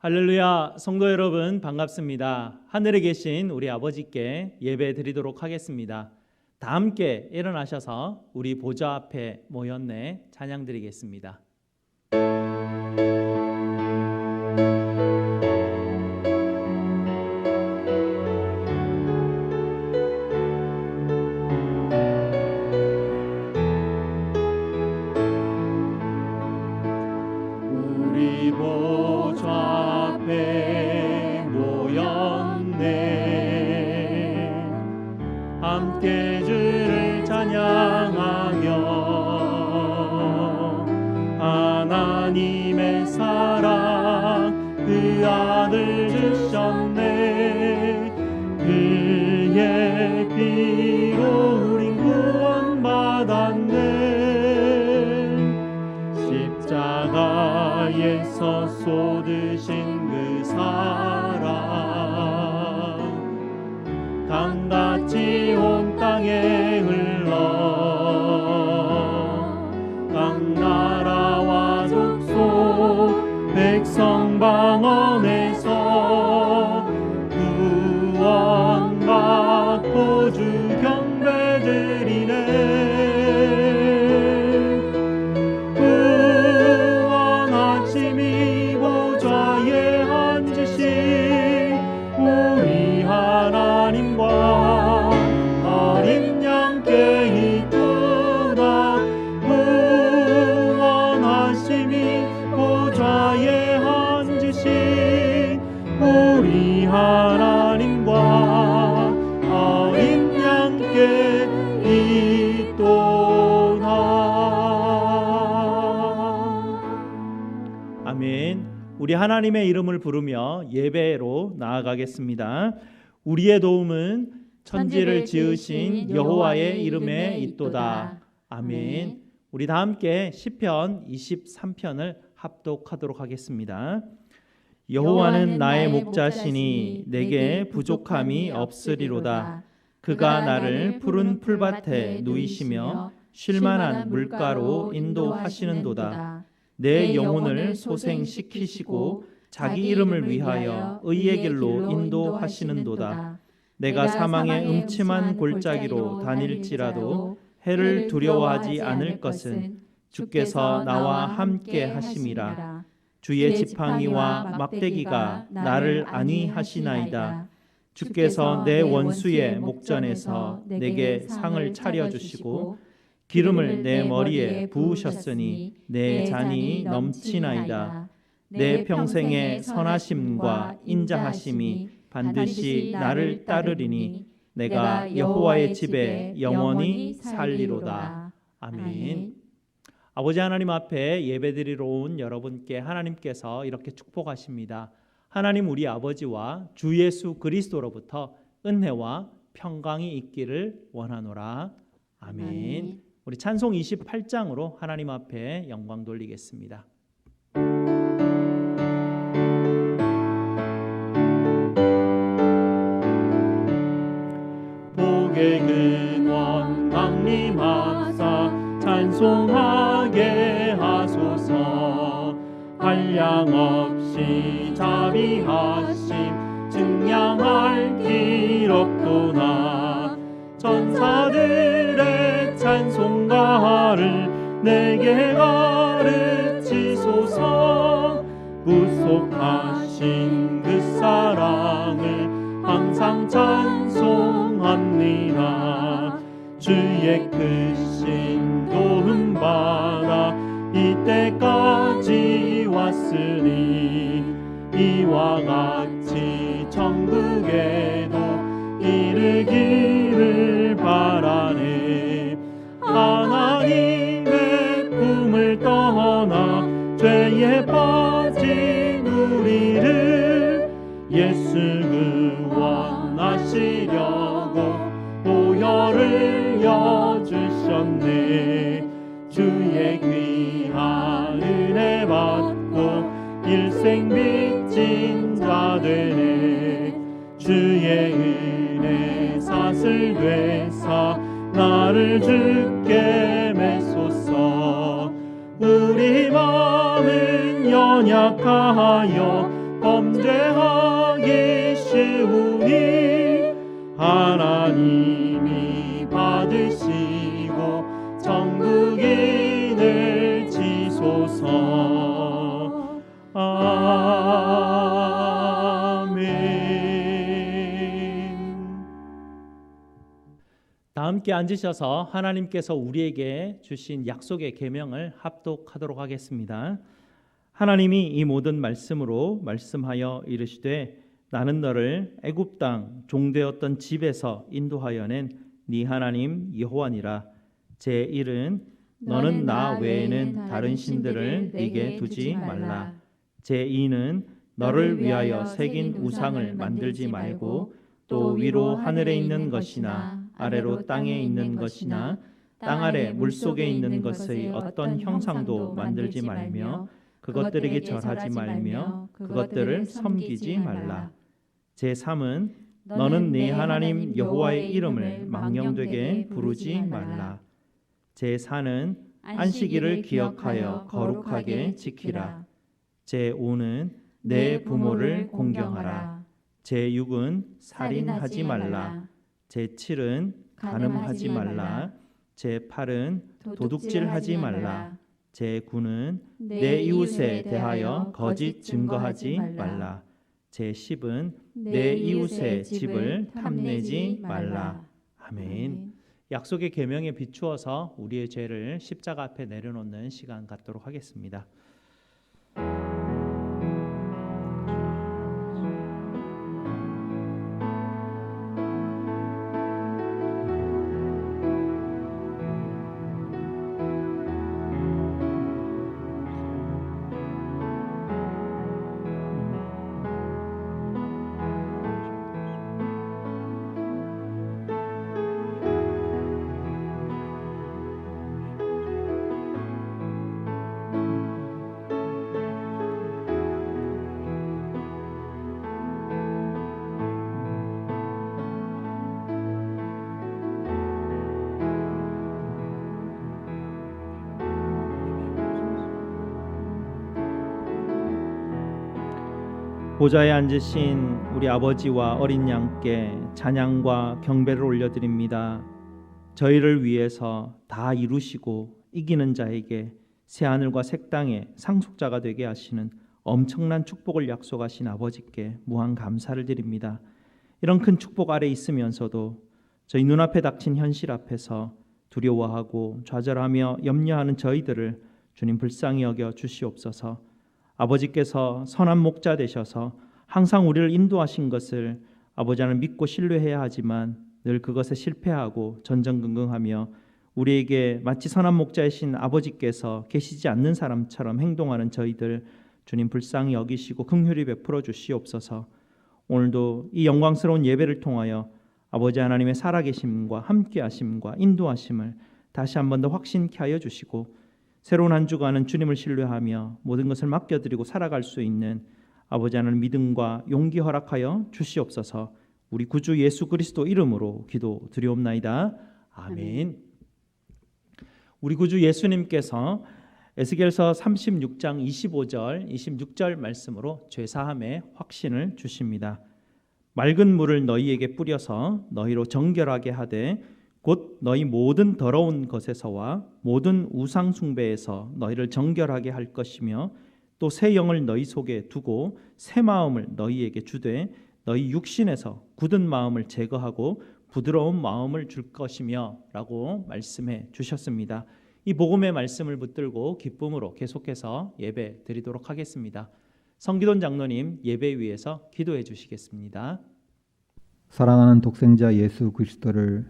할렐루야, 성도 여러분 반갑습니다. 하늘에 계신 우리 아버지께 예배 드리도록 하겠습니다. 다 함께 일어나셔서 우리 보좌 앞에 모였네 찬양 드리겠습니다. 우리 보좌 앞에 모였네 함께 주를 찬양하며 하나님의 사랑 그 아들 주셨네 그의 피로 우린 구원받았네 십자가에서 쏟으신 그 사랑 강같이 온 땅에 흘러 각 나라와 족속 백성 방언에서 구원받고 주 경배드리네 우리 하나님의 이름을 부르며 예배로 나아가겠습니다. 우리의 도움은 천지를 지으신 여호와의 이름에 있도다. 아멘. 우리 다 함께 시편 23편을 합독하도록 하겠습니다. 여호와는 나의 목자시니 내게 부족함이 없으리로다. 그가 나를 푸른 풀밭에 누이시며 쉴만한 물가로 인도하시는도다. 내 영혼을 소생시키시고 자기 이름을 위하여 의의 길로 인도하시는도다. 내가 사망의 음침한 골짜기로 다닐지라도 해를 두려워하지 않을 것은 주께서 나와 함께 하심이라. 주의 지팡이와 막대기가 나를 안위하시나이다. 주께서 내 원수의 목전에서 내게 상을 차려주시고 기름을 내 머리에 부으셨으니 내 잔이 넘치나이다. 내 평생의 선하심과 인자하심이 반드시 나를 따르리니 내가 여호와의 집에 영원히 살리로다. 아멘. 아버지 하나님 앞에 예배드리러 온 여러분께 하나님께서 이렇게 축복하십니다. 하나님 우리 아버지와 주 예수 그리스도로부터 은혜와 평강이 있기를 원하노라. 아멘. 우리 찬송 28장으로 하나님 앞에 영광 돌리겠습니다. 복의 근원 강림하사 찬송하게 하소서 한량없이 자비하심 증량할 길 없도다 전사들의 찬송가를 내게 가르치소서 구속하신 그 사랑을 항상 찬송합니다 주의 크신 도움 받아 이때까지 왔으니 이와 같이 천국에도 이르기를 바라네 하나님의 품을 떠나 죄에 빠진 우리를 예수 구원하시려고 보혈을 여주셨네 주의 귀한 은혜 받고 일생 빚진 자 되네 주의 은혜 사슬 되사 나를 주께 메소서 우리 마음은 연약하여 범죄하기 쉬우니 하나님이 받으시고 천국인을 지소서. 아멘. 다 함께 앉으셔서 하나님께서 우리에게 주신 약속의 계명을 합독하도록 하겠습니다. 하나님이 이 모든 말씀으로 말씀하여 이르시되 나는 너를 애굽 땅 종되었던 집에서 인도하여 낸 네 하나님 여호와니라. 제 1은 너는 나 외에는 다른 신들을 네게 두지 말라. 제 2는 너를 위하여 새긴 우상을 만들지 말고 또 위로 하늘에 있는 것이나 아래로 땅에 있는 것이나 땅 아래 물속에 있는 것의 어떤 형상도 만들지 말며 그것들에게 절하지 말며 그것들을 섬기지 말라. 제3은 너는 네 하나님 여호와의 이름을 망령되게 부르지 말라. 제4는 안식일을 기억하여 거룩하게 지키라. 제5는 내 부모를 공경하라. 제6은 살인하지 말라. 제7은 간음하지 말라. 제8은 도둑질하지 말라. 제9는 내 이웃에 대하여 거짓 증거하지 말라. 제10은 내 이웃의 집을 탐내지 말라. 아멘. 약속의 계명에 비추어서 우리의 죄를 십자가 앞에 내려놓는 시간 갖도록 하겠습니다. 보좌에 앉으신 우리 아버지와 어린 양께 찬양과 경배를 올려드립니다. 저희를 위해서 다 이루시고 이기는 자에게 새하늘과 새 땅의 상속자가 되게 하시는 엄청난 축복을 약속하신 아버지께 무한 감사를 드립니다. 이런 큰 축복 아래 있으면서도 저희 눈앞에 닥친 현실 앞에서 두려워하고 좌절하며 염려하는 저희들을 주님 불쌍히 여겨 주시옵소서. 아버지께서 선한 목자 되셔서 항상 우리를 인도하신 것을 아버지는 믿고 신뢰해야 하지만 늘 그것에 실패하고 전전긍긍하며 우리에게 마치 선한 목자이신 아버지께서 계시지 않는 사람처럼 행동하는 저희들 주님 불쌍히 여기시고 긍휼히 베풀어 주시옵소서. 오늘도 이 영광스러운 예배를 통하여 아버지 하나님의 살아계심과 함께하심과 인도하심을 다시 한 번 더 확신케 하여 주시고 새로운 한 주간은 주님을 신뢰하며 모든 것을 맡겨드리고 살아갈 수 있는 아버지 하나님 믿음과 용기 허락하여 주시옵소서. 우리 구주 예수 그리스도 이름으로 기도드리옵나이다. 아멘. 우리 구주 예수님께서 에스겔서 36장 25절 26절 말씀으로 죄사함의 확신을 주십니다. 맑은 물을 너희에게 뿌려서 너희로 정결하게 하되 곧 너희 모든 더러운 것에서와 모든 우상 숭배에서 너희를 정결하게 할 것이며 또 새 영을 너희 속에 두고 새 마음을 너희에게 주되 너희 육신에서 굳은 마음을 제거하고 부드러운 마음을 줄 것이며 라고 말씀해 주셨습니다. 이 복음의 말씀을 붙들고 기쁨으로 계속해서 예배 드리도록 하겠습니다. 성기돈 장로님 예배 위에서 기도해 주시겠습니다. 사랑하는 독생자 예수 그리스도를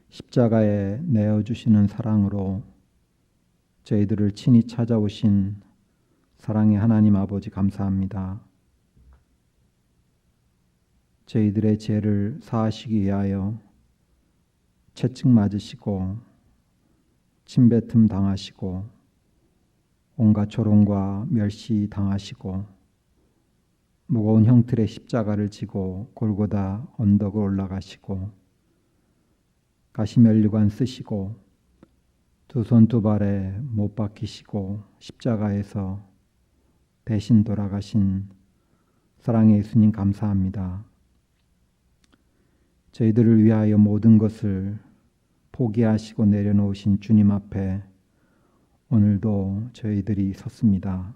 십자가에 내어주시는 사랑으로 저희들을 친히 찾아오신 사랑의 하나님 아버지 감사합니다. 저희들의 죄를 사하시기 위하여 채찍 맞으시고 침뱉음 당하시고 온갖 조롱과 멸시 당하시고 무거운 형틀의 십자가를 지고 골고다 언덕을 올라가시고 가시면류관 쓰시고 두 손 두 발에 못 박히시고 십자가에서 대신 돌아가신 사랑의 예수님 감사합니다. 저희들을 위하여 모든 것을 포기하시고 내려놓으신 주님 앞에 오늘도 저희들이 섰습니다.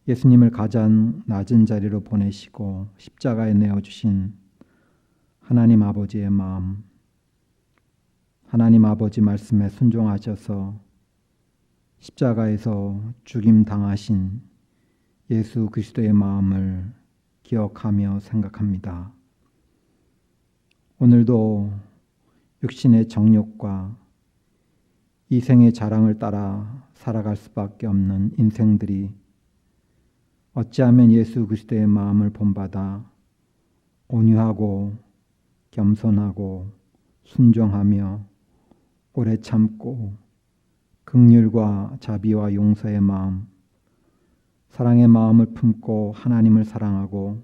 예수님을 가장 낮은 자리로 보내시고 십자가에 내어주신 하나님 아버지의 마음, 하나님 아버지 말씀에 순종하셔서 십자가에서 죽임 당하신 예수 그리스도의 마음을 기억하며 생각합니다. 오늘도 육신의 정욕과 이생의 자랑을 따라 살아갈 수밖에 없는 인생들이 어찌하면 예수 그리스도의 마음을 본받아 온유하고 겸손하고 순종하며 오래 참고 긍휼과 자비와 용서의 마음, 사랑의 마음을 품고 하나님을 사랑하고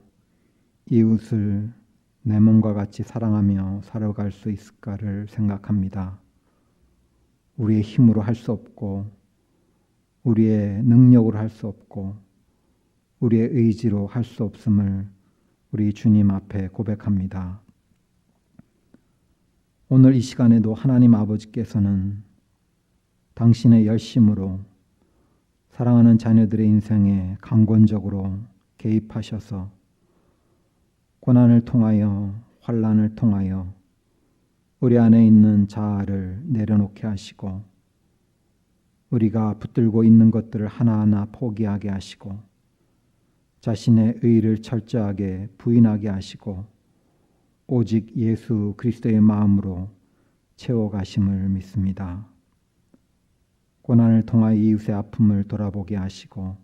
이웃을 내 몸과 같이 사랑하며 살아갈 수 있을까를 생각합니다. 우리의 힘으로 할 수 없고 우리의 능력으로 할 수 없고 우리의 의지로 할 수 없음을 우리 주님 앞에 고백합니다. 오늘 이 시간에도 하나님 아버지께서는 당신의 열심으로 사랑하는 자녀들의 인생에 강권적으로 개입하셔서 고난을 통하여 환난을 통하여 우리 안에 있는 자아를 내려놓게 하시고 우리가 붙들고 있는 것들을 하나하나 포기하게 하시고 자신의 의를 철저하게 부인하게 하시고 오직 예수 그리스도의 마음으로 채워가심을 믿습니다. 고난을 통하여 이웃의 아픔을 돌아보게 하시고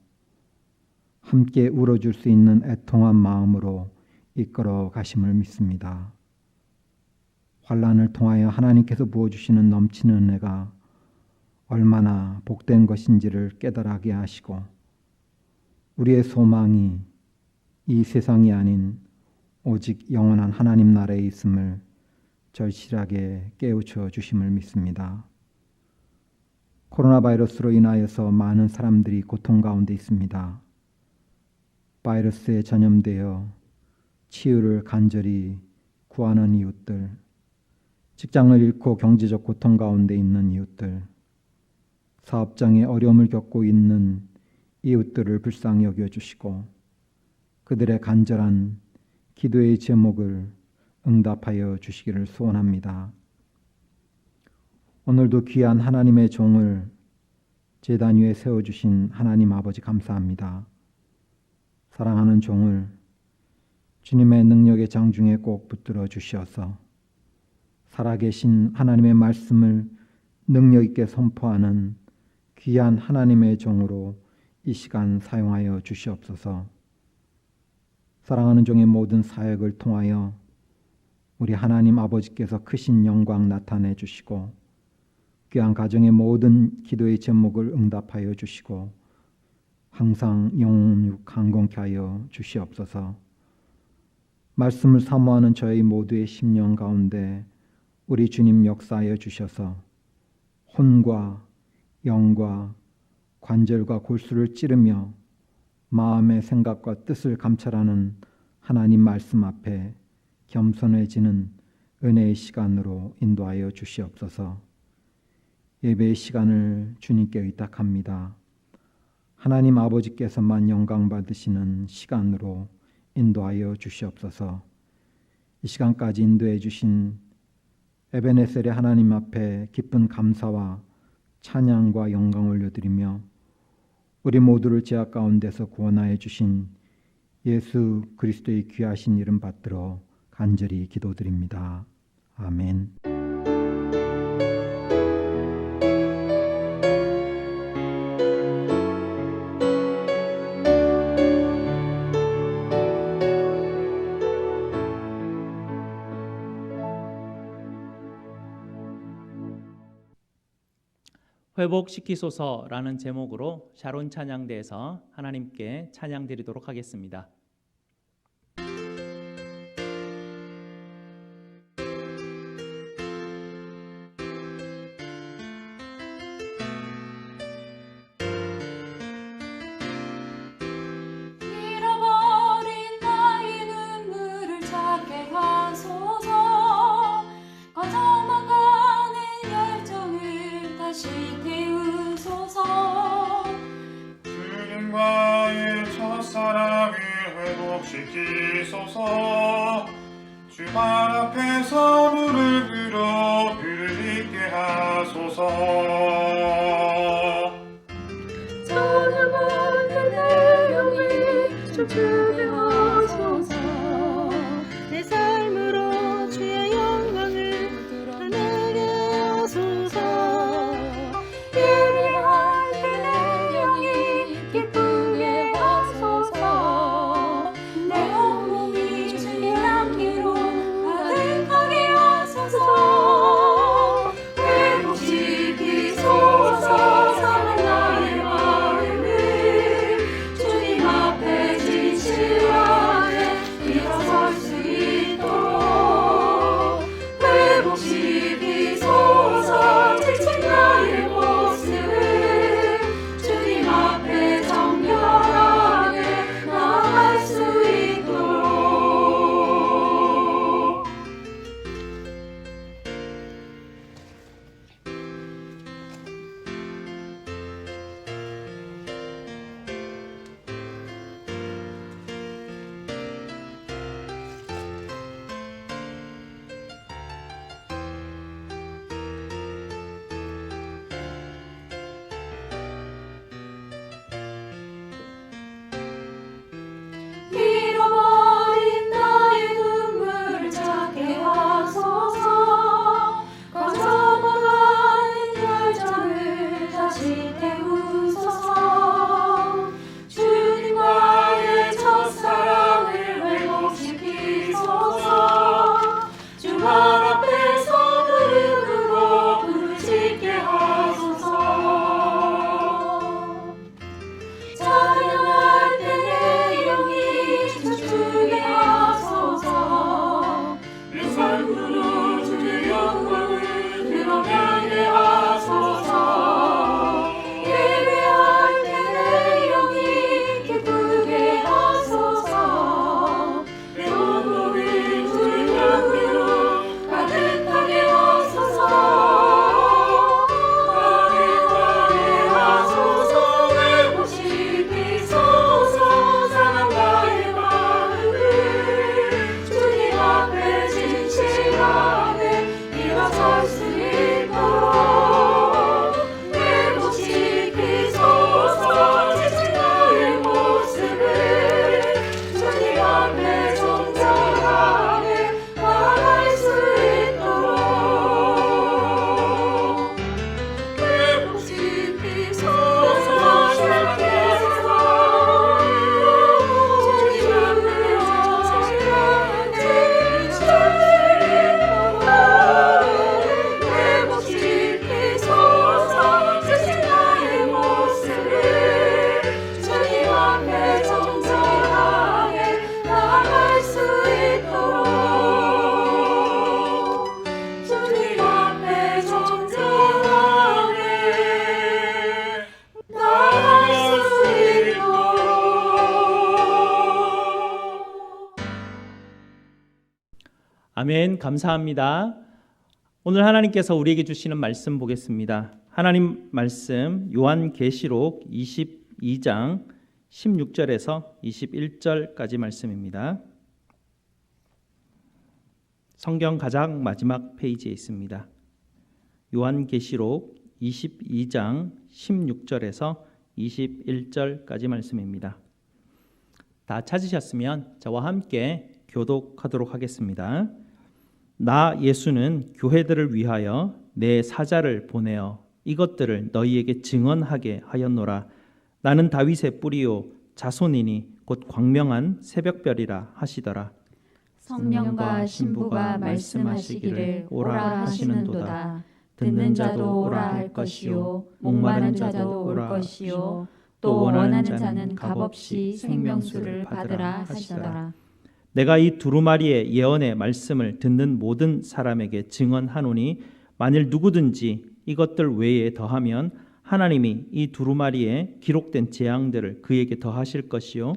함께 울어줄 수 있는 애통한 마음으로 이끌어 가심을 믿습니다. 환난을 통하여 하나님께서 부어주시는 넘치는 은혜가 얼마나 복된 것인지를 깨달게 하시고 우리의 소망이 이 세상이 아닌 오직 영원한 하나님 나라에 있음을 절실하게 깨우쳐 주심을 믿습니다. 코로나 바이러스로 인하여서 많은 사람들이 고통 가운데 있습니다. 바이러스에 전염되어 치유를 간절히 구하는 이웃들, 직장을 잃고 경제적 고통 가운데 있는 이웃들, 사업장에 어려움을 겪고 있는 이웃들을 불쌍히 여겨주시고 그들의 간절한 기도의 제목을 응답하여 주시기를 소원합니다. 오늘도 귀한 하나님의 종을 제단 위에 세워주신 하나님 아버지 감사합니다. 사랑하는 종을 주님의 능력의 장중에 꼭 붙들어 주시어서 살아계신 하나님의 말씀을 능력 있게 선포하는 귀한 하나님의 종으로 이 시간 사용하여 주시옵소서. 사랑하는 종의 모든 사역을 통하여 우리 하나님 아버지께서 크신 영광 나타내 주시고 귀한 가정의 모든 기도의 제목을 응답하여 주시고 항상 영육 강건케 하여 주시옵소서. 말씀을 사모하는 저희 모두의 심령 가운데 우리 주님 역사하여 주셔서 혼과 영과 관절과 골수를 찌르며 마음의 생각과 뜻을 감찰하는 하나님 말씀 앞에 겸손해지는 은혜의 시간으로 인도하여 주시옵소서. 예배의 시간을 주님께 의탁합니다. 하나님 아버지께서만 영광 받으시는 시간으로 인도하여 주시옵소서. 이 시간까지 인도해 주신 에베네셀의 하나님 앞에 기쁜 감사와 찬양과 영광을 올려드리며 우리 모두를 죄악 가운데서 구원하여 주신 예수 그리스도의 귀하신 이름 받들어 간절히 기도드립니다. 아멘. 회복시키소서라는 제목으로 샤론 찬양대에서 하나님께 찬양 드리도록 하겠습니다. 잃어버린 회복시키소서. 주발 앞에서 무릎 꿇어 부르짖게 하소서. 찬양할 때 내 영이 춤추게 하소서. 내 삶으로 주의 영광을 드러내게 하소서. 예배할 때 내 영이 기쁘게 하소서. 내 온몸이 주의 향기로 가득하게 하소서. 회복시키소서. 상한 나의 마음을 주님 앞에 진실하게 일어설 수 있도록 회복시키소서. 지친 나의 모습을 주님 앞에 정결하게 나아갈 수 있도록. 잃어버린 나의 눈물을 찾게 하소서. 꺼져버린 열정을 다시 태우소서. 주님과의 첫사랑을 회복시키소서. 주말 앞에서 무릎으로 부르짖게 하소서. 찬양할 때 내 영이 춤추게 하소서. 내 삶으로 주의 영광을 드러내게 하소서. 예배할 때 내 영이 기쁘게 하소서. 내 온몸이 주의 향기로 가득하게 하소서. 가득하게 하소서. 회복시키소서. 상한 나의 마음을 주님 앞에 진실하게 일어설 수 있도록 회복시키소서. 지친 나의 모습을 주님 앞에 정결하게 나아갈 수 있도록 회복시키소서. 주님께서 주님 앞에 정결하게 회복시키소서. 지친 나의 모습을 주님 앞에 정결하게 나아갈 수 있도록 주님 앞에 정결하게 나아갈 수 있도록. 아멘. 감사합니다. 오늘 하나님께서 우리에게 주시는 말씀 보겠습니다. 하나님 말씀 요한계시록 22장 16절에서 21절까지 말씀입니다. 성경 가장 마지막 페이지에 있습니다. 요한계시록 22장 16절에서 21절까지 말씀입니다. 다 찾으셨으면 저와 함께 교독하도록 하겠습니다. 나 예수는 교회들을 위하여 내 사자를 보내어 이것들을 너희에게 증언하게 하였노라. 나는 다윗의 뿌리요 자손이니 곧 광명한 새벽별이라 하시더라. 성령과 신부가 말씀하시기를 오라 하시는도다. 듣는 자도 오라 할 것이요 목마른 자도 올 것이요 또 원하는 자는 값없이 생명수를 받으라 하시더라. 내가 이 두루마리의 예언의 말씀을 듣는 모든 사람에게 증언하노니 만일 누구든지 이것들 외에 더하면 하나님이 이 두루마리에 기록된 재앙들을 그에게 더하실 것이요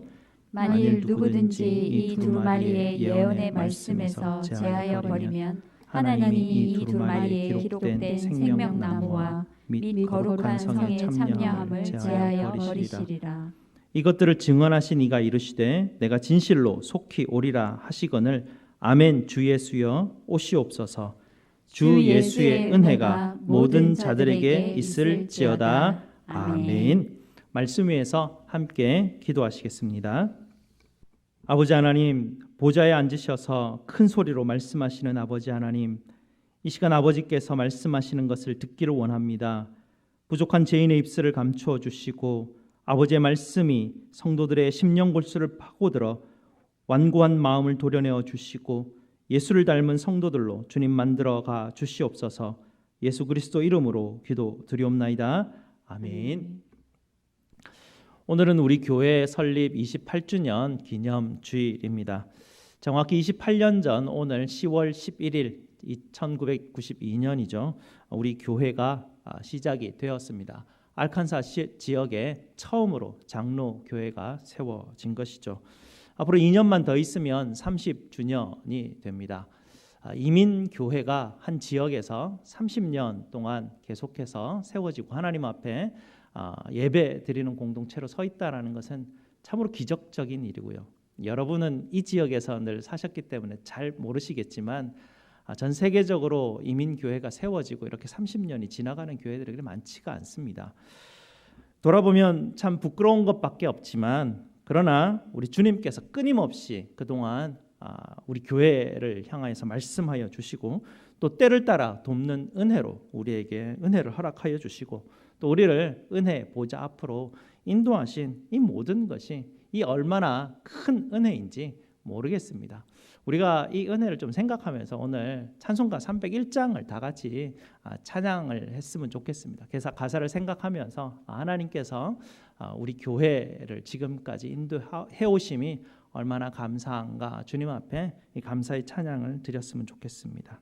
만일 누구든지 이 두루마리의 예언의 말씀에서 제하여 버리면 하나님이 이 두루마리에 기록된 생명나무와 및 거룩한 성의 참여함을 제하여 버리시리라. 이것들을 증언하신 이가 이르시되 내가 진실로 속히 오리라 하시거늘 아멘. 주 예수여 오시옵소서. 주 예수의 은혜가 모든 자들에게 있을지어다. 아멘. 말씀 위에서 함께 기도하시겠습니다. 아버지 하나님, 보좌에 앉으셔서 큰 소리로 말씀하시는 아버지 하나님, 이 시간 아버지께서 말씀하시는 것을 듣기를 원합니다. 부족한 죄인의 입술을 감추어 주시고 아버지의 말씀이 성도들의 심령 골수를 파고들어 완고한 마음을 도려내어 주시고 예수를 닮은 성도들로 주님 만들어가 주시옵소서. 예수 그리스도 이름으로 기도드리옵나이다. 아멘. 오늘은 우리 교회 설립 28주년 기념 주일입니다. 정확히 28년 전 오늘 10월 11일 1992년이죠. 우리 교회가 시작이 되었습니다. 알칸사 지역에 처음으로 장로 교회가 세워진 것이죠. 앞으로 2년만 더 있으면 30주년이 됩니다. 이민 교회가 한 지역에서 30년 동안 계속해서 세워지고 하나님 앞에 예배 드리는 공동체로 서 있다라는 것은 참으로 기적적인 일이고요. 여러분은 이 지역에서 늘 사셨기 때문에 잘 모르시겠지만 전 세계적으로 이민 교회가 세워지고 이렇게 30년이 지나가는 교회들이 많지가 않습니다. 돌아보면 참 부끄러운 것밖에 없지만 그러나 우리 주님께서 끊임없이 그동안 우리 교회를 향하여서 말씀하여 주시고 또 때를 따라 돕는 은혜로 우리에게 은혜를 허락하여 주시고 또 우리를 은혜 보좌 앞으로 인도하신 이 모든 것이 이 얼마나 큰 은혜인지 모르겠습니다. 우리가 이 은혜를 좀 생각하면서 오늘 찬송가 301장을 다 같이 찬양을 했으면 좋겠습니다. 그래서 가사를 생각하면서 하나님께서 우리 교회를 지금까지 인도해 오심이 얼마나 감사한가 주님 앞에 이 감사의 찬양을 드렸으면 좋겠습니다.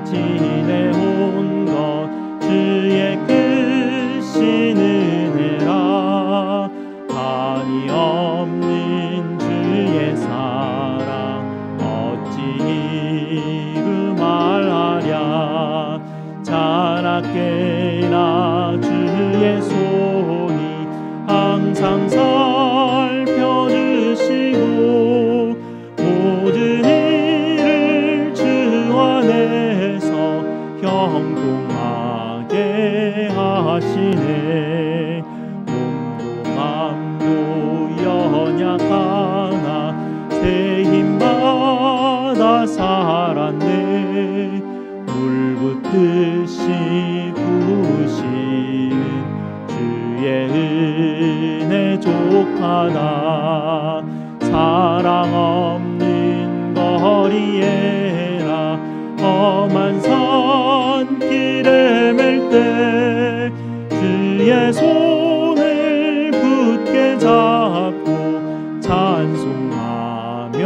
지내온 것 주의 크신 은혜라 한이 없는 주의 사랑 어찌 이루 말하랴 자나깨나 주의 손이 항상 살펴주시고 모든 일을 주 안에서 형통하게 하시네. 몸도 맘도 연약하나 새 힘받아 살았네. 물 붓듯이 부으시는 주의 은혜 족하다. 사랑 없는 거리에라 험한 산길에 맬 때 주의 손을 굳게 잡고 찬송하며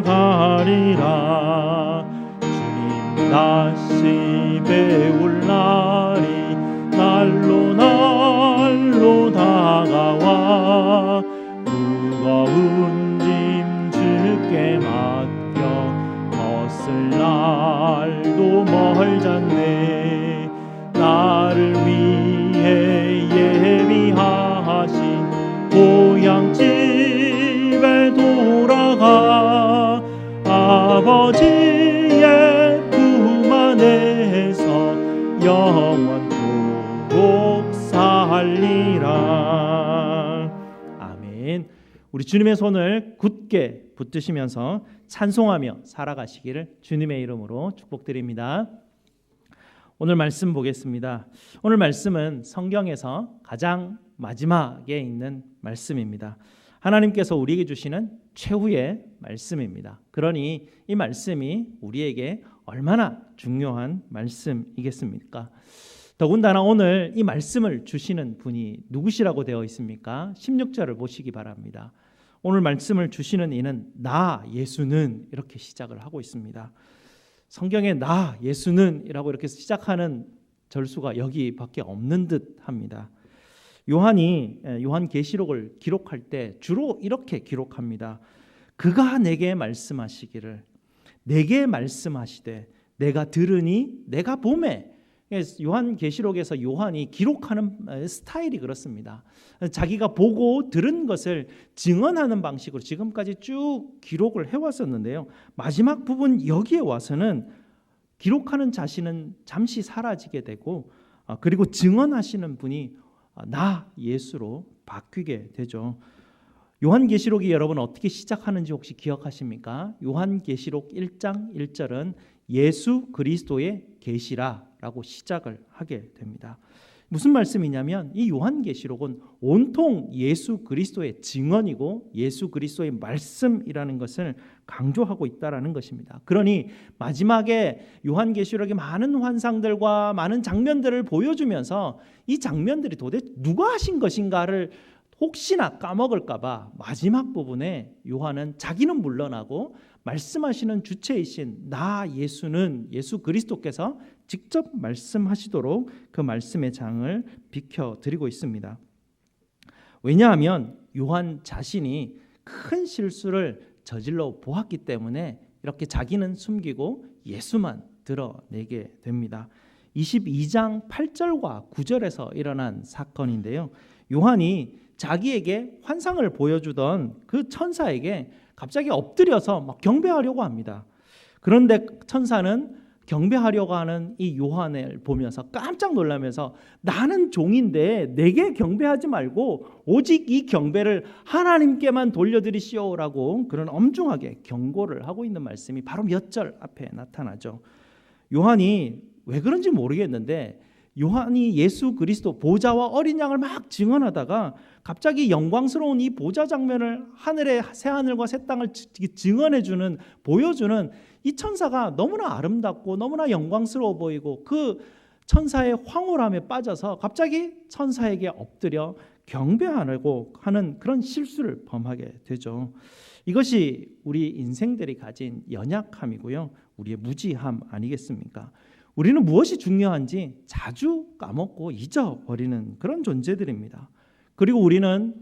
가리라. 주님 다시 배울 날이 날로 다가와 무거운 짐 주께 맡겨 벗을 날도 멀잖네. 나를 위해 예비하신 고향집에 돌아가 아버지의 품 안에서 영원토록 살리라. 아멘. 우리 주님의 손을 굳게 붙드시면서 찬송하며 살아가시기를 주님의 이름으로 축복드립니다. 오늘 말씀 보겠습니다. 오늘 말씀은 성경에서 가장 마지막에 있는 말씀입니다. 하나님께서 우리에게 주시는 최후의 말씀입니다. 그러니 이 말씀이 우리에게 얼마나 중요한 말씀이겠습니까? 더군다나 오늘 이 말씀을 주시는 분이 누구시라고 되어 있습니까? 16절을 보시기 바랍니다. 오늘 말씀을 주시는 이는 나 예수는 이렇게 시작을 하고 있습니다. 성경에 나 예수는 이라고 이렇게 시작하는 절수가 여기밖에 없는 듯합니다. 요한이 요한계시록을 기록할 때 주로 이렇게 기록합니다. 그가 내게 말씀하시기를 내게 말씀하시되 내가 들으니 내가 보매. 요한계시록에서 요한이 기록하는 스타일이 그렇습니다. 자기가 보고 들은 것을 증언하는 방식으로 지금까지 쭉 기록을 해왔었는데요. 마지막 부분 여기에 와서는 기록하는 자신은 잠시 사라지게 되고 그리고 증언하시는 분이 나 예수로 바뀌게 되죠. 요한계시록이 여러분 어떻게 시작하는지 혹시 기억하십니까? 요한계시록 1장 1절은 예수 그리스도의 계시라라고 시작을 하게 됩니다. 무슨 말씀이냐면 이 요한계시록은 온통 예수 그리스도의 증언이고 예수 그리스도의 말씀이라는 것을 강조하고 있다라는 것입니다. 그러니 마지막에 요한계시록의 많은 환상들과 많은 장면들을 보여주면서 이 장면들이 도대체 누가 하신 것인가를 혹시나 까먹을까 봐 마지막 부분에 요한은 자기는 물러나고 말씀하시는 주체이신 나 예수는 예수 그리스도께서 직접 말씀하시도록 그 말씀의 장을 비켜드리고 있습니다. 왜냐하면 요한 자신이 큰 실수를 저질러 보았기 때문에 이렇게 자기는 숨기고 예수만 드러내게 됩니다. 22장 8절과 9절에서 일어난 사건인데요. 요한이 자기에게 환상을 보여주던 그 천사에게 갑자기 엎드려서 막 경배하려고 합니다. 그런데 천사는 경배하려고 하는 이 요한을 보면서 깜짝 놀라면서 나는 종인데 내게 경배하지 말고 오직 이 경배를 하나님께만 돌려드리시오라고 그런 엄중하게 경고를 하고 있는 말씀이 바로 몇 절 앞에 나타나죠. 요한이 왜 그런지 모르겠는데 요한이 예수 그리스도 보좌와 어린 양을 막 증언하다가 갑자기 영광스러운 이 보좌 장면을 하늘의 새 하늘과 새 땅을 증언해주는 보여주는 이 천사가 너무나 아름답고 너무나 영광스러워 보이고 그 천사의 황홀함에 빠져서 갑자기 천사에게 엎드려 경배하려고 하는 그런 실수를 범하게 되죠. 이것이 우리 인생들이 가진 연약함이고요. 우리의 무지함 아니겠습니까? 우리는 무엇이 중요한지 자주 까먹고 잊어버리는 그런 존재들입니다. 그리고 우리는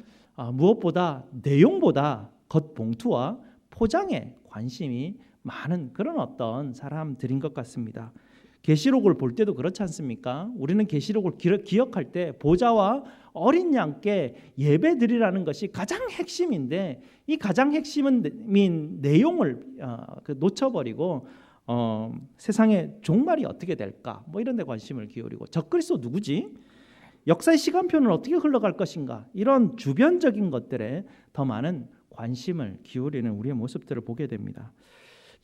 무엇보다 내용보다 겉봉투와 포장에 관심이 많은 그런 어떤 사람들인 것 같습니다. 계시록을 볼 때도 그렇지 않습니까? 우리는 계시록을 기억할 때 보좌와 어린 양께 예배드리라는 것이 가장 핵심인데 이 가장 핵심인 내용을 놓쳐버리고 세상의 종말이 어떻게 될까 뭐 이런 데 관심을 기울이고 적그리스도 누구지? 역사의 시간표는 어떻게 흘러갈 것인가? 이런 주변적인 것들에 더 많은 관심을 기울이는 우리의 모습들을 보게 됩니다.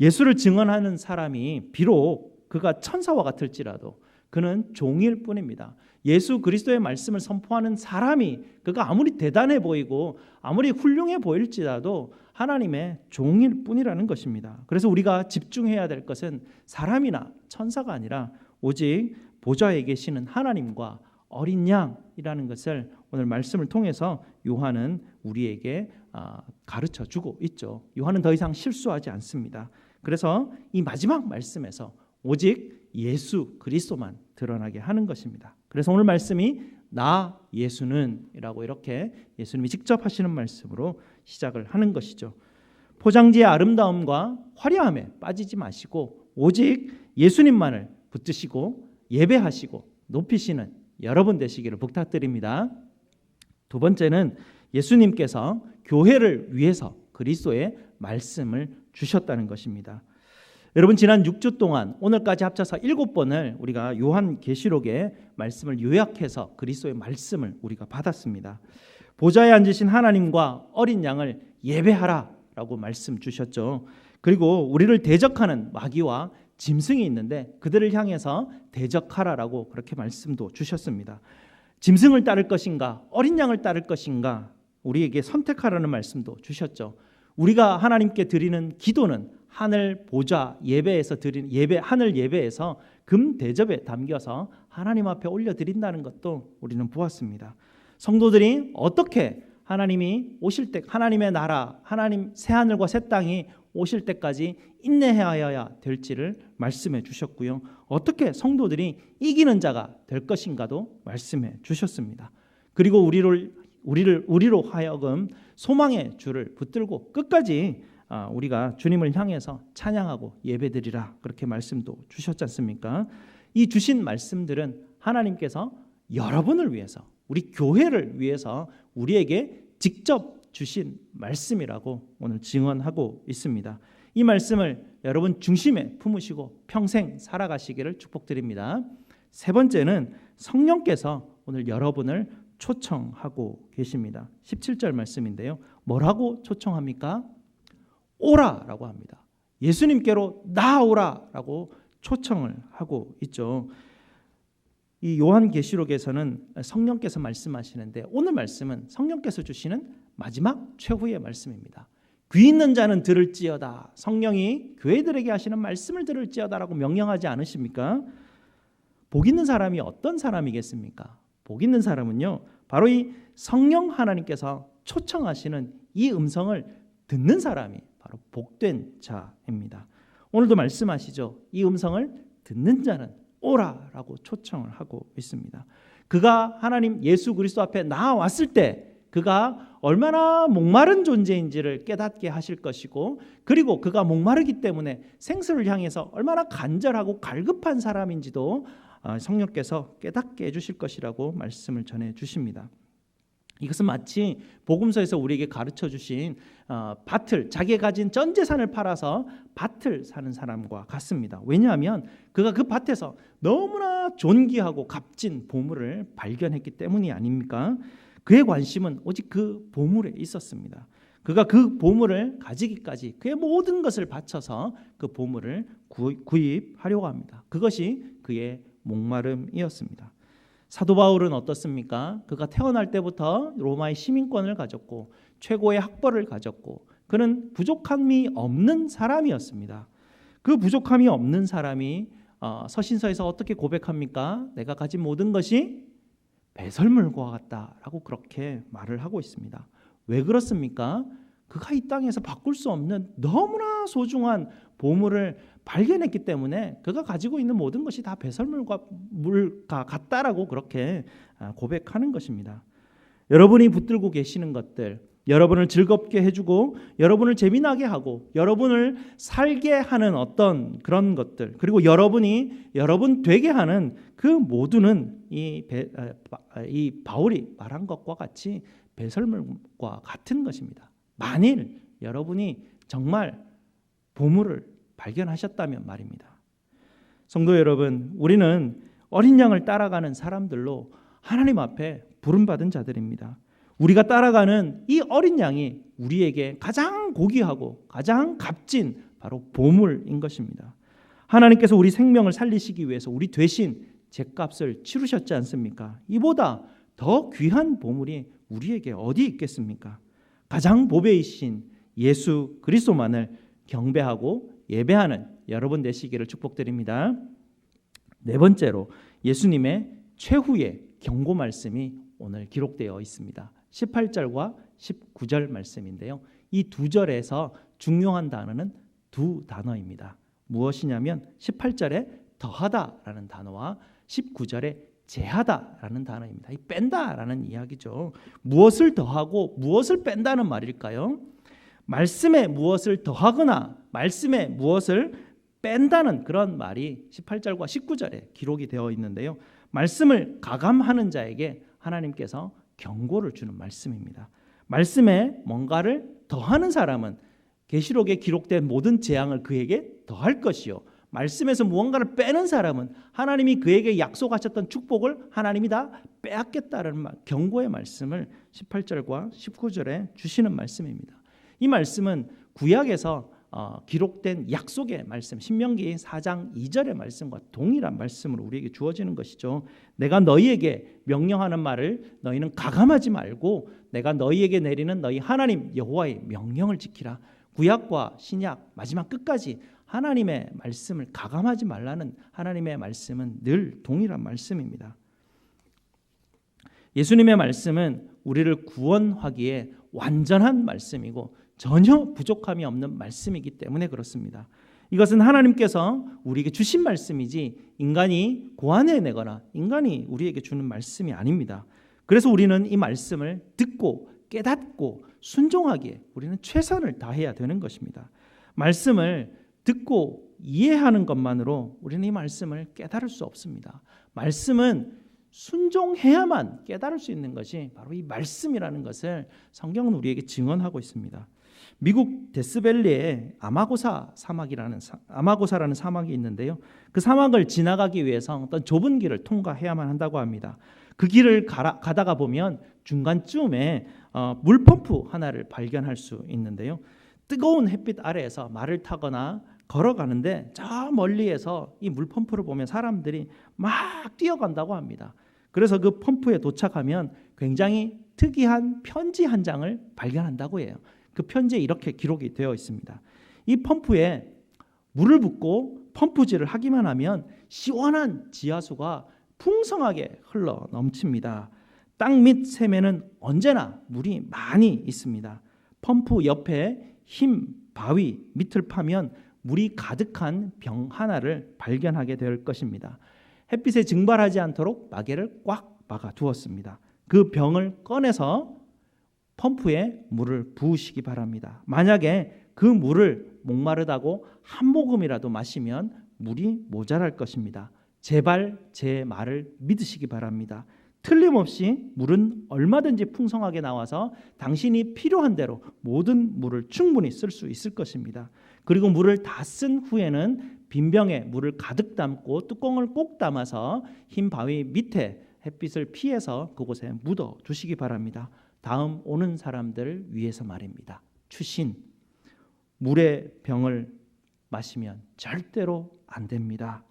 예수를 증언하는 사람이 비록 그가 천사와 같을지라도 그는 종일 뿐입니다. 예수 그리스도의 말씀을 선포하는 사람이 그가 아무리 대단해 보이고 아무리 훌륭해 보일지라도 하나님의 종일 뿐이라는 것입니다. 그래서 우리가 집중해야 될 것은 사람이나 천사가 아니라 오직 보좌에 계시는 하나님과 어린 양이라는 것을 오늘 말씀을 통해서 요한은 우리에게 가르쳐 주고 있죠. 요한은 더 이상 실수하지 않습니다. 그래서 이 마지막 말씀에서 오직 예수 그리스도만 드러나게 하는 것입니다. 그래서 오늘 말씀이 나 예수는 이라고 이렇게 예수님이 직접 하시는 말씀으로 시작을 하는 것이죠. 포장지의 아름다움과 화려함에 빠지지 마시고 오직 예수님만을 붙드시고 예배하시고 높이시는 여러분 되시기를 부탁드립니다. 두 번째는 예수님께서 교회를 위해서 그리스도의 말씀을 주셨다는 것입니다. 여러분 지난 6주 동안 오늘까지 합쳐서 7번을 우리가 요한계시록의 말씀을 요약해서 그리스도의 말씀을 우리가 받았습니다. 보좌에 앉으신 하나님과 어린 양을 예배하라라고 말씀 주셨죠. 그리고 우리를 대적하는 마귀와 짐승이 있는데 그들을 향해서 대적하라라고 그렇게 말씀도 주셨습니다. 짐승을 따를 것인가 어린 양을 따를 것인가 우리에게 선택하라는 말씀도 주셨죠. 우리가 하나님께 드리는 기도는 하늘 보좌 예배에서 드리는 예배 하늘 예배에서 금 대접에 담겨서 하나님 앞에 올려 드린다는 것도 우리는 보았습니다. 성도들이 어떻게 하나님이 오실 때 하나님의 나라 하나님 새 하늘과 새 땅이 오실 때까지 인내하여야 될지를 말씀해 주셨고요. 어떻게 성도들이 이기는 자가 될 것인가도 말씀해 주셨습니다. 그리고 우리로 하여금 소망의 줄을 붙들고 끝까지 우리가 주님을 향해서 찬양하고 예배드리라 그렇게 말씀도 주셨지 않습니까? 이 주신 말씀들은 하나님께서 여러분을 위해서, 우리 교회를 위해서 우리에게 직접 주신 말씀이라고 오늘 증언하고 있습니다. 이 말씀을 여러분 중심에 품으시고 평생 살아가시기를 축복드립니다. 세 번째는 성령께서 오늘 여러분을 초청하고 계십니다. 17절 말씀인데요. 뭐라고 초청합니까? 오라라고 합니다. 예수님께로 나아오라라고 초청을 하고 있죠. 이 요한계시록에서는 성령께서 말씀하시는데 오늘 말씀은 성령께서 주시는 마지막 최후의 말씀입니다. 귀 있는 자는 들을지어다. 성령이 교회들에게 하시는 말씀을 들을지어다라고 명령하지 않으십니까? 복 있는 사람이 어떤 사람이겠습니까? 복 있는 사람은요, 바로 이 성령 하나님께서 초청하시는 이 음성을 듣는 사람이 바로 복된 자입니다. 오늘도 말씀하시죠. 이 음성을 듣는 자는 오라라고 초청을 하고 있습니다. 그가 하나님 예수 그리스도 앞에 나아왔을 때 그가 얼마나 목마른 존재인지를 깨닫게 하실 것이고, 그리고 그가 목마르기 때문에 생수를 향해서 얼마나 간절하고 갈급한 사람인지도 성령께서 깨닫게 해주실 것이라고 말씀을 전해 주십니다. 이것은 마치 복음서에서 우리에게 가르쳐 주신 밭을, 자기가 가진 전 재산을 팔아서 밭을 사는 사람과 같습니다. 왜냐하면 그가 그 밭에서 너무나 존귀하고 값진 보물을 발견했기 때문이 아닙니까? 그의 관심은 오직 그 보물에 있었습니다. 그가 그 보물을 가지기까지 그의 모든 것을 바쳐서 그 보물을 구입하려고 합니다. 그것이 그의 목마름이었습니다. 사도 바울은 어떻습니까? 그가 태어날 때부터 로마의 시민권을 가졌고 최고의 학벌을 가졌고 그는 부족함이 없는 사람이었습니다. 그 부족함이 없는 사람이 서신서에서 어떻게 고백합니까? 내가 가진 모든 것이 배설물과 같다라고 그렇게 말을 하고 있습니다. 왜 그렇습니까? 그가 이 땅에서 바꿀 수 없는 너무나 소중한 보물을 발견했기 때문에 그가 가지고 있는 모든 것이 다 배설물과 물과 같다라고 그렇게 고백하는 것입니다. 여러분이 붙들고 계시는 것들, 여러분을 즐겁게 해주고 여러분을 재미나게 하고 여러분을 살게 하는 어떤 그런 것들, 그리고 여러분이 여러분 되게 하는 그 모두는 이 바울이 말한 것과 같이 배설물과 같은 것입니다. 만일 여러분이 정말 보물을 발견하셨다면 말입니다. 성도 여러분, 우리는 어린 양을 따라가는 사람들로 하나님 앞에 부름받은 자들입니다. 우리가 따라가는 이 어린 양이 우리에게 가장 고귀하고 가장 값진 바로 보물인 것입니다. 하나님께서 우리 생명을 살리시기 위해서 우리 대신 죗값을 치르셨지 않습니까? 이보다 더 귀한 보물이 우리에게 어디 있겠습니까? 가장 보배이신 예수 그리스도만을 경배하고 예배하는 여러분 되시기를 축복드립니다. 네 번째로 예수님의 최후의 경고 말씀이 오늘 기록되어 있습니다. 18절과 19절 말씀인데요. 이 두 절에서 중요한 단어는 두 단어입니다. 무엇이냐면 18절에 더하다라는 단어와 19절에 제하다라는 단어입니다. 이 뺀다라는 이야기죠. 무엇을 더하고 무엇을 뺀다는 말일까요? 말씀에 무엇을 더하거나 말씀에 무엇을 뺀다는 그런 말이 18절과 19절에 기록이 되어 있는데요. 말씀을 가감하는 자에게 하나님께서 경고를 주는 말씀입니다. 말씀에 뭔가를 더하는 사람은 계시록에 기록된 모든 재앙을 그에게 더할 것이요, 말씀에서 무언가를 빼는 사람은 하나님이 그에게 약속하셨던 축복을 하나님이 다 빼앗겠다는 경고의 말씀을 18절과 19절에 주시는 말씀입니다. 이 말씀은 구약에서 기록된 약속의 말씀, 신명기 4장 2절의 말씀과 동일한 말씀으로 우리에게 주어지는 것이죠. 내가 너희에게 명령하는 말을 너희는 가감하지 말고 내가 너희에게 내리는 너희 하나님 여호와의 명령을 지키라. 구약과 신약 마지막 끝까지 하나님의 말씀을 가감하지 말라는 하나님의 말씀은 늘 동일한 말씀입니다. 예수님의 말씀은 우리를 구원하기에 완전한 말씀이고 전혀 부족함이 없는 말씀이기 때문에 그렇습니다. 이것은 하나님께서 우리에게 주신 말씀이지 인간이 고안해내거나 인간이 우리에게 주는 말씀이 아닙니다. 그래서 우리는 이 말씀을 듣고 깨닫고 순종하기에 우리는 최선을 다해야 되는 것입니다. 말씀을 듣고 이해하는 것만으로 우리는 이 말씀을 깨달을 수 없습니다. 말씀은 순종해야만 깨달을 수 있는 것이 바로 이 말씀이라는 것을 성경은 우리에게 증언하고 있습니다. 미국 데스밸리에 아마고사라는 사막이 있는데요. 그 사막을 지나가기 위해서 어떤 좁은 길을 통과해야만 한다고 합니다. 그 길을 가다가 보면 중간쯤에 물펌프 하나를 발견할 수 있는데요. 뜨거운 햇빛 아래에서 말을 타거나 걸어가는데 저 멀리에서 이 물펌프를 보면 사람들이 막 뛰어간다고 합니다. 그래서 그 펌프에 도착하면 굉장히 특이한 편지 한 장을 발견한다고 해요. 그 편지에 이렇게 기록이 되어 있습니다. 이 펌프에 물을 붓고 펌프질을 하기만 하면 시원한 지하수가 풍성하게 흘러 넘칩니다. 땅 밑 샘에는 언제나 물이 많이 있습니다. 펌프 옆에 흰 바위 밑을 파면 물이 가득한 병 하나를 발견하게 될 것입니다. 햇빛에 증발하지 않도록 마개를 꽉 막아 두었습니다. 그 병을 꺼내서 펌프에 물을 부으시기 바랍니다. 만약에 그 물을 목마르다고 한 모금이라도 마시면 물이 모자랄 것입니다. 제발 제 말을 믿으시기 바랍니다. 틀림없이 물은 얼마든지 풍성하게 나와서 당신이 필요한 대로 모든 물을 충분히 쓸 수 있을 것입니다. 그리고 물을 다 쓴 후에는 빈병에 물을 가득 담고 뚜껑을 꼭 담아서 흰 바위 밑에 햇빛을 피해서 그곳에 묻어 두시기 바랍니다. 다음 오는 사람들을 위해서 말입니다. 추신, 물의 병을 마시면 절대로 안 됩니다.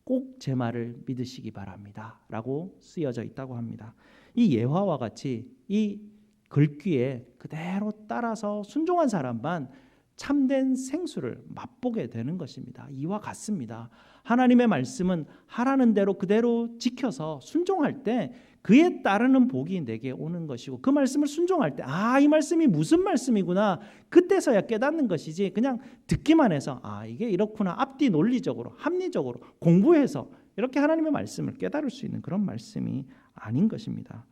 꼭 제 말을 믿으시기 바랍니다. 라고 쓰여져 있다고 합니다. 이 예화와 같이 이 글귀에 그대로 따라서 순종한 사람만 참된 생수를 맛보게 되는 것입니다. 이와 같습니다. 하나님의 말씀은 하라는 대로 그대로 지켜서 순종할 때 그에 따르는 복이 내게 오는 것이고, 그 말씀을 순종할 때 이 말씀이 무슨 말씀이구나 그때서야 깨닫는 것이지, 그냥 듣기만 해서 이게 이렇구나 앞뒤 논리적으로 합리적으로 공부해서 이렇게 하나님의 말씀을 깨달을 수 있는 그런 말씀이 아닌 것입니다.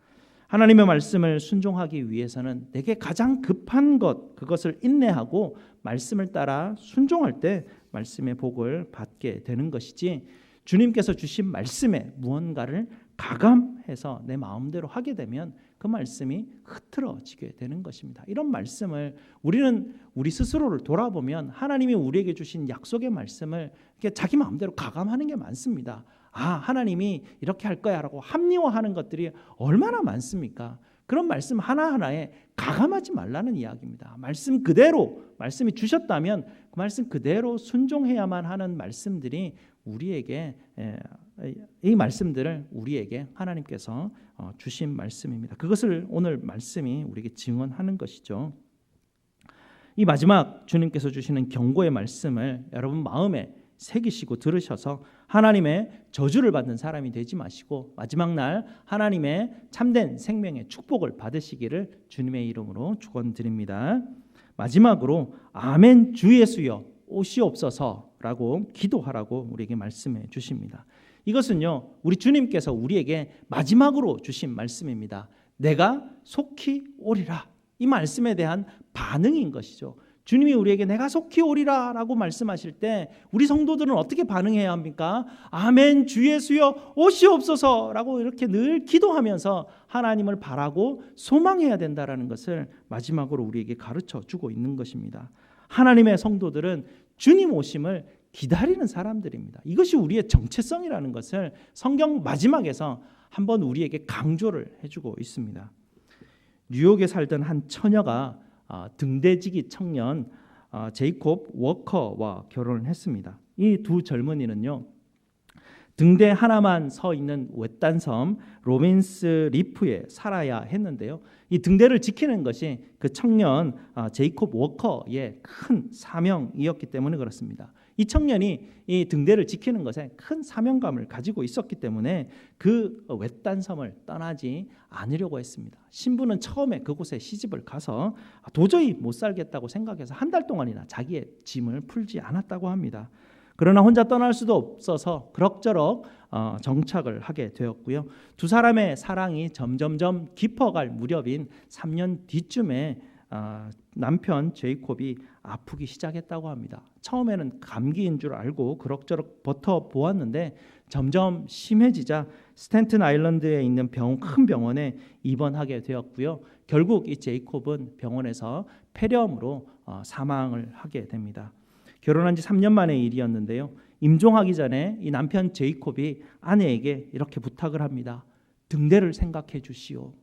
하나님의 말씀을 순종하기 위해서는 내게 가장 급한 것, 그것을 인내하고 말씀을 따라 순종할 때 말씀의 복을 받게 되는 것이지, 주님께서 주신 말씀에 무언가를 가감해서 내 마음대로 하게 되면 그 말씀이 흐트러지게 되는 것입니다. 이런 말씀을 우리는 우리 스스로를 돌아보면 하나님이 우리에게 주신 약속의 말씀을 이렇게 자기 마음대로 가감하는 게 많습니다. 하나님이 이렇게 할 거야 라고 합리화하는 것들이 얼마나 많습니까? 그런 말씀 하나하나에 가감하지 말라는 이야기입니다. 말씀 그대로, 말씀이 주셨다면 그 말씀 그대로 순종해야만 하는 말씀들이 우리에게, 이 말씀들을 우리에게 하나님께서 주신 말씀입니다. 그것을 오늘 말씀이 우리에게 증언하는 것이죠. 이 마지막 주님께서 주시는 경고의 말씀을 여러분 마음에 새기시고 들으셔서 하나님의 저주를 받는 사람이 되지 마시고 마지막 날 하나님의 참된 생명의 축복을 받으시기를 주님의 이름으로 축원드립니다. 마지막으로 아멘 주 예수여 오시옵소서라고 기도하라고 우리에게 말씀해 주십니다. 이것은요, 우리 주님께서 우리에게 마지막으로 주신 말씀입니다. 내가 속히 오리라, 이 말씀에 대한 반응인 것이죠. 주님이 우리에게 내가 속히 오리라 라고 말씀하실 때 우리 성도들은 어떻게 반응해야 합니까? 아멘 주 예수여 오시옵소서 라고 이렇게 늘 기도하면서 하나님을 바라고 소망해야 된다는 것을 마지막으로 우리에게 가르쳐 주고 있는 것입니다. 하나님의 성도들은 주님 오심을 기다리는 사람들입니다. 이것이 우리의 정체성이라는 것을 성경 마지막에서 한번 우리에게 강조를 해주고 있습니다. 뉴욕에 살던 한 처녀가 등대지기 청년 제이콥 워커와 결혼을 했습니다. 이 두 젊은이는요, 등대 하나만 서 있는 외딴 섬 로빈스 리프에 살아야 했는데요, 이 등대를 지키는 것이 그 청년 제이콥 워커의 큰 사명이었기 때문에 그렇습니다. 이 청년이 이 등대를 지키는 것에 큰 사명감을 가지고 있었기 때문에 그 외딴 섬을 떠나지 않으려고 했습니다. 신부는 처음에 그곳에 시집을 가서 도저히 못 살겠다고 생각해서 한 달 동안이나 자기의 짐을 풀지 않았다고 합니다. 그러나 혼자 떠날 수도 없어서 그럭저럭 정착을 하게 되었고요. 두 사람의 사랑이 점점점 깊어갈 무렵인 3년 뒤쯤에 남편 제이콥이 아프기 시작했다고 합니다. 처음에는 감기인 줄 알고 그럭저럭 버텨보았는데 점점 심해지자 스탠튼 아일랜드에 있는 큰 병원에 입원하게 되었고요. 결국 이 제이콥은 병원에서 폐렴으로 사망을 하게 됩니다. 결혼한 지 3년 만의 일이었는데요. 임종하기 전에 이 남편 제이콥이 아내에게 이렇게 부탁을 합니다. 등대를 생각해 주시오.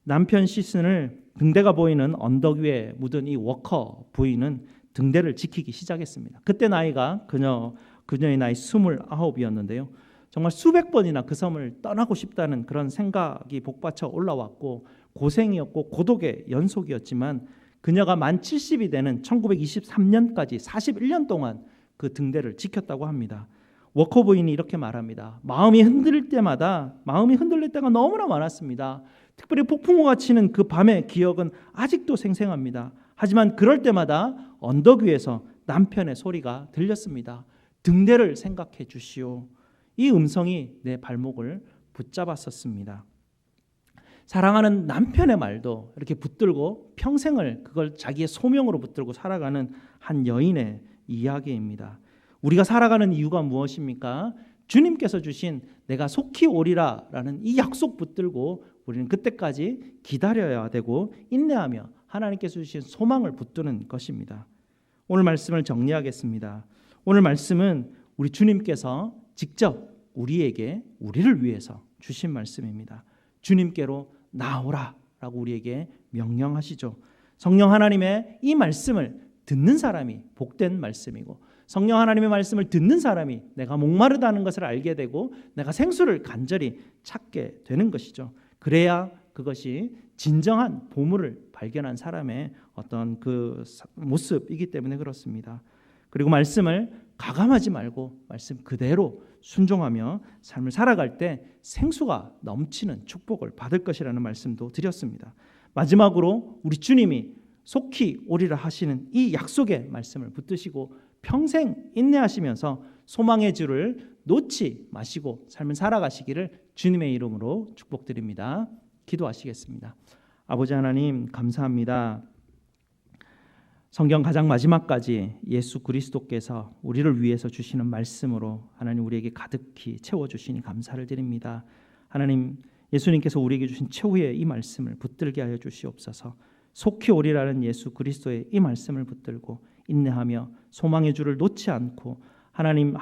남편 시슨을 등대가 보이는 언덕 위에 묻은 이 워커 부인은 등대를 지키기 시작했습니다. 그때 나이가 그녀의 나이 29이었는데요. 정말 수백 번이나 그 섬을 떠나고 싶다는 그런 생각이 복받쳐 올라왔고 고생이었고 고독의 연속이었지만 그녀가 만 70이 되는 1923년까지 41년 동안 그 등대를 지켰다고 합니다. 워커 부인이 이렇게 말합니다. 마음이 흔들릴 때가 너무나 많았습니다. 특별히 폭풍우가 치는 그 밤의 기억은 아직도 생생합니다. 하지만 그럴 때마다 언덕 위에서 남편의 소리가 들렸습니다. 등대를 생각해 주시오. 이 음성이 내 발목을 붙잡았었습니다. 사랑하는 남편의 말도 이렇게 붙들고 평생을 그걸 자기의 소명으로 붙들고 살아가는 한 여인의 이야기입니다. 우리가 살아가는 이유가 무엇입니까? 주님께서 주신 내가 속히 오리라 라는 이 약속 붙들고 우리는 그때까지 기다려야 되고 인내하며 하나님께서 주신 소망을 붙드는 것입니다. 오늘 말씀을 정리하겠습니다. 오늘 말씀은 우리 주님께서 직접 우리를 위해서 주신 말씀입니다. 주님께로 나오라 라고 우리에게 명령하시죠. 성령 하나님의 이 말씀을 듣는 사람이 복된 말씀이고 성령 하나님의 말씀을 듣는 사람이 내가 목마르다는 것을 알게 되고 내가 생수를 간절히 찾게 되는 것이죠. 그래야 그것이 진정한 보물을 발견한 사람의 어떤 그 모습이기 때문에 그렇습니다. 그리고 말씀을 가감하지 말고 말씀 그대로 순종하며 삶을 살아갈 때 생수가 넘치는 축복을 받을 것이라는 말씀도 드렸습니다. 마지막으로 우리 주님이 속히 오리라 하시는 이 약속의 말씀을 붙드시고 평생 인내하시면서 소망의 줄을 놓지 마시고 삶을 살아가시기를 주님의 이름으로 축복드립니다. 기도하시겠습니다. 아버지 하나님 감사합니다. 성경 가장 마지막까지 예수 그리스도께서 우리를 위해서 주시는 말씀으로 하나님 우리에게 가득히 채워주시니 감사를 드립니다. 하나님 예수님께서 우리에게 주신 최후의 이 말씀을 붙들게 하여 주시옵소서. 속히 오리라는 예수 그리스도의 이 말씀을 붙들고 인내하며 소망의 줄을 놓지 않고 하나님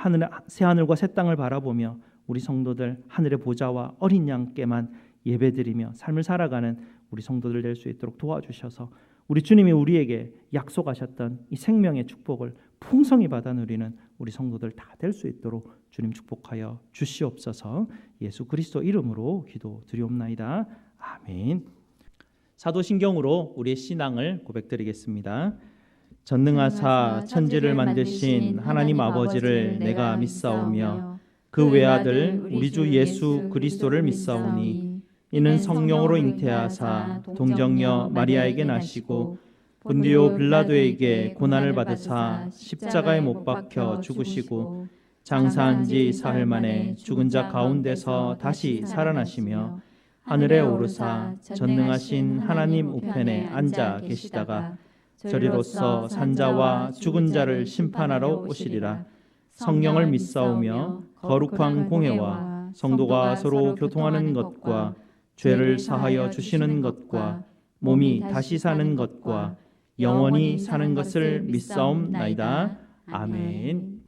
새하늘과 새 땅을 바라보며 우리 성도들 하늘의 보좌와 어린 양께만 예배드리며 삶을 살아가는 우리 성도들 될 수 있도록 도와주셔서 우리 주님이 우리에게 약속하셨던 이 생명의 축복을 풍성히 받아 누리는 우리 성도들 다 될 수 있도록 주님 축복하여 주시옵소서. 예수 그리스도 이름으로 기도드리옵나이다. 아멘. 사도신경으로 우리의 신앙을 고백드리겠습니다. 전능하사 천지를 만드신 하나님 아버지를 내가 믿사오며 그 외아들 우리 주 예수 그리스도를 믿사오니 이는 성령으로 잉태하사 동정녀 마리아에게 나시고 본디오 빌라도에게 고난을 받으사 십자가에 못 박혀 죽으시고 장사한 지 사흘 만에 죽은 자 가운데서 다시 살아나시며 하늘에 오르사 전능하신 하나님 우편에 앉아 계시다가 저리로서 산자와 죽은 자를 심판하러 오시리라. 성령을 믿사오며 거룩한 공회와 성도가 서로 교통하는 것과 죄를 사하여 주시는 것과 몸이 다시 사는 것과 영원히 사는 것을 믿사옵나이다. 아멘.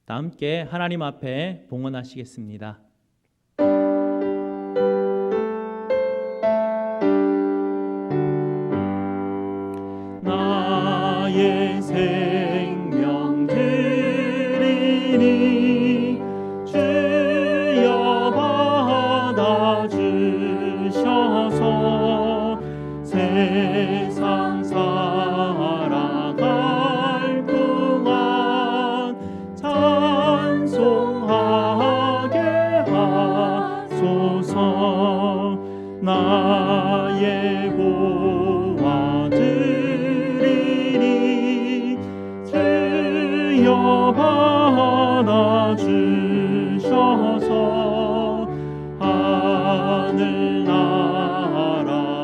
다 함께 하나님 앞에 봉헌하시겠습니다. 나의 생명 드리니 주여 받아주셔서 세상 살아갈 동안 찬송하게 하소서. 나의 보화 드리니 주여 받아주셔서 하늘나라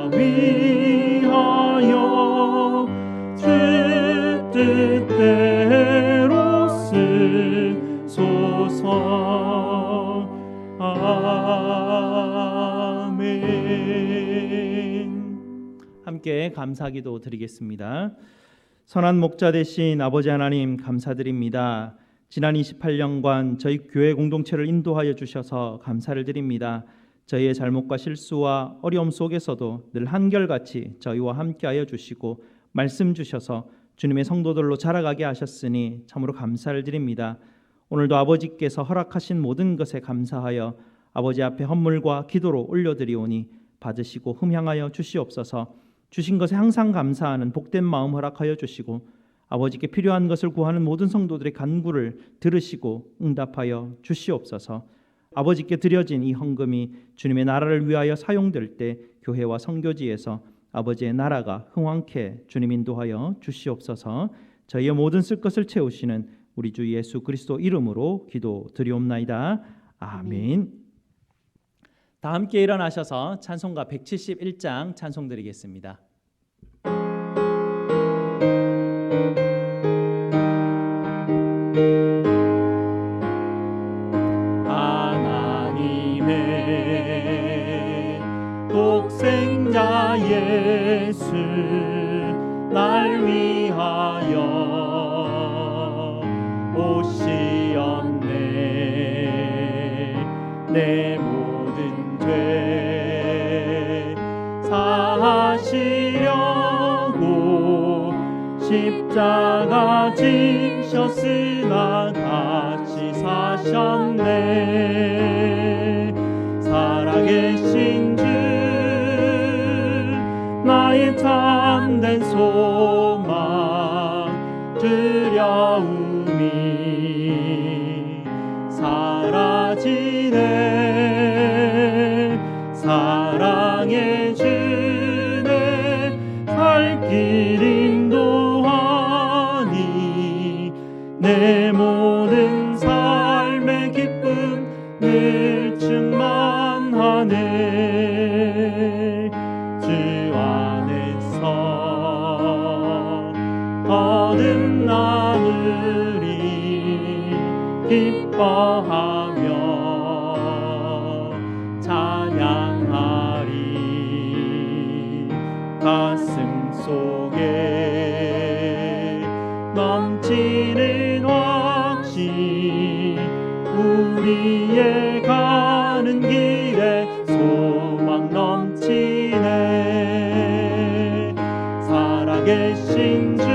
위하여 뜻대로 쓰소서. 아멘. 함께 감사기도 드리겠습니다. 선한 목자 되신 아버지 하나님 감사드립니다. 지난 28년간 저희 교회 공동체를 인도하여 주셔서 감사를 드립니다. 저희의 잘못과 실수와 어려움 속에서도 늘 한결같이 저희와 함께하여 주시고 말씀 주셔서 주님의 성도들로 자라가게 하셨으니 참으로 감사를 드립니다. 오늘도 아버지께서 허락하신 모든 것에 감사하여 아버지 앞에 헌물과 기도로 올려드리오니 받으시고 흠향하여 주시옵소서. 주신 것에 항상 감사하는 복된 마음 허락하여 주시고 아버지께 필요한 것을 구하는 모든 성도들의 간구를 들으시고 응답하여 주시옵소서. 아버지께 드려진 이 헌금이 주님의 나라를 위하여 사용될 때 교회와 선교지에서 아버지의 나라가 흥왕케 주님 인도하여 주시옵소서. 저희의 모든 쓸 것을 채우시는 우리 주 예수 그리스도 이름으로 기도드리옵나이다. 아멘. 다 함께 일어나셔서 찬송가 171장 찬송 드리겠습니다. 하나님의 독생자 예수 날 위하여 오시었네. 내 모든 죄 사하시려고 십자가 지셨으나 다시 사셨네. 살아계신 주 나의 참된 소망 두려움이 사라지네. 사랑의 주내 살 길 인도하니 내 모든 삶의 기쁨 늘 충만하네. 주 안에서 거듭나느니 기뻐하며 찬양하리. 가슴 속에 넘치는 확신 우리의 가는 길에 소망 넘치네. 살아계신 주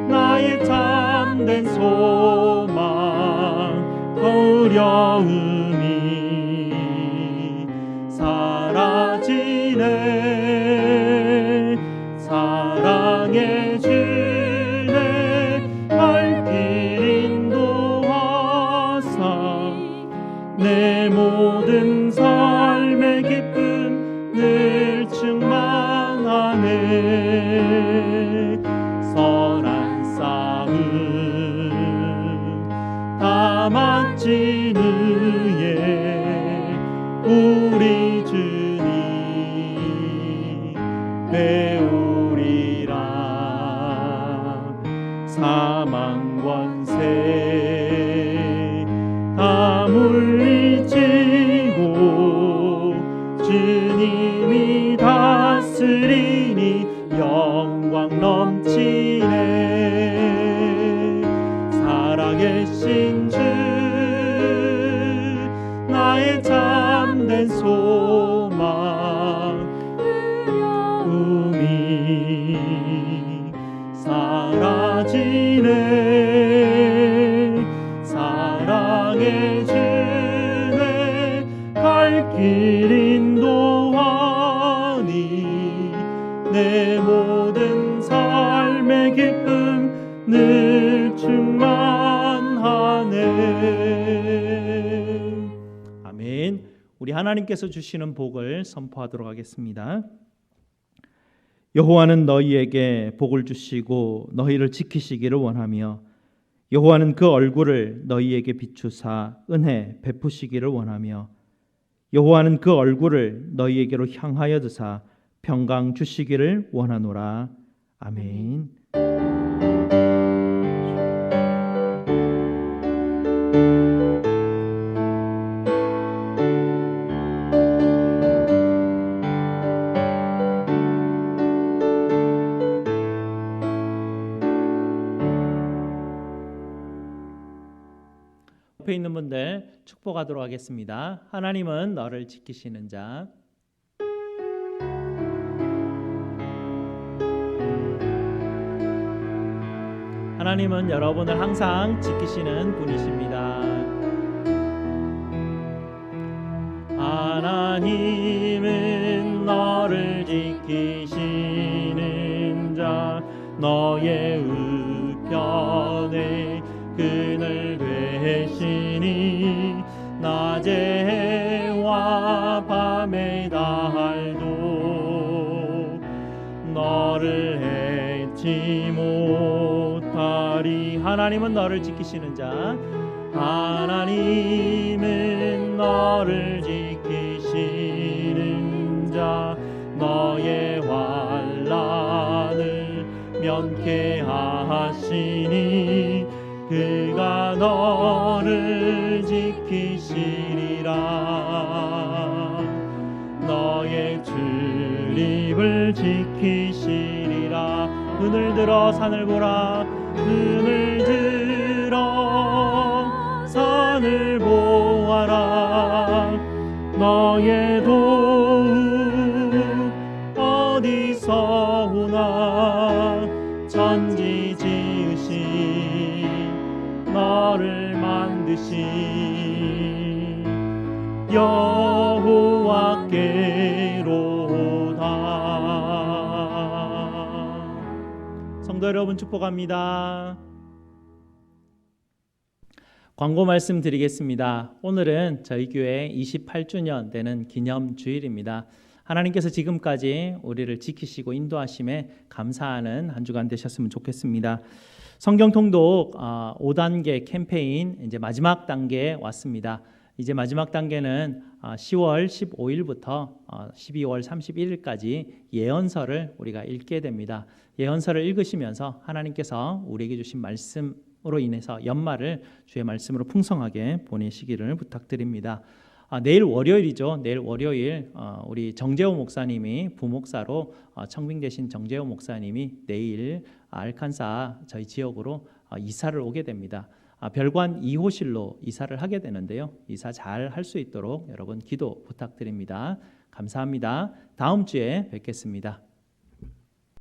나의 참된 소망 두려움이 사라지네. 사랑의 주내 갈 길 인도하사 내 모든 삶의 기쁨 늘 충만하네. 선한 싸움 다 마친 후에 우리 주님 배우리라. 사망 권세 다 물리치고 주님이 다스리니 영광 넘치네. 살아계신 주 나의 참된 소망 두려움이 사라지네. 사랑의 주내 갈 길 인도하니 내 모든 삶의 기쁨 늘 충만하네. 아멘. 우리 하나님께서 주시는 복을 선포하도록 하겠습니다. 여호와는 너희에게 복을 주시고 너희를 지키시기를 원하며 여호와는 그 얼굴을 너희에게 비추사 은혜 베푸시기를 원하며 여호와는 그 얼굴을 너희에게로 향하여 드사 평강 주시기를 원하노라. 아멘. 옆에 있는 분들 축복하도록 하겠습니다. 하나님은 너를 지키시는 자. 하나님은 여러분을 항상 지키시는 분이십니다. 하나님은 너를 지키시는 자, 너의 우편에 그늘 되시니 낮의 해와 밤의 달도 너를 해치 못하리. 하나님은 너를 지키시는 자, 하나님은 너를 지키시는 자, 너의 환난을 면케하시니 그가 너를 지키시리라. 너의 출입을 지키시리라. 눈을 들어 산을 보라. 눈을 들어 산을 보아라. 너의 도움 어디서 오나. 천지 지으신 너를 만드신 여호와께로다. 성도 여러분 축복합니다. 광고 말씀 드리겠습니다. 오늘은 저희 교회 28주년 되는 기념 주일입니다. 하나님께서 지금까지 우리를 지키시고 인도하심에 감사하는 한 주간 되셨으면 좋겠습니다. 성경 통독 5단계 캠페인 이제 마지막 단계에 왔습니다. 이제 마지막 단계는 10월 15일부터 12월 31일까지 예언서를 우리가 읽게 됩니다. 예언서를 읽으시면서 하나님께서 우리에게 주신 말씀으로 인해서 연말을 주의 말씀으로 풍성하게 보내시기를 부탁드립니다. 내일 월요일이죠. 내일 월요일 우리 정재호 목사님이 부목사로 청빙되신 정재호 목사님이 내일 알칸사 저희 지역으로 이사를 오게 됩니다. 별관 2호실로 이사를 하게 되는데요. 이사 잘 할 수 있도록 여러분 기도 부탁드립니다. 감사합니다. 다음 주에 뵙겠습니다.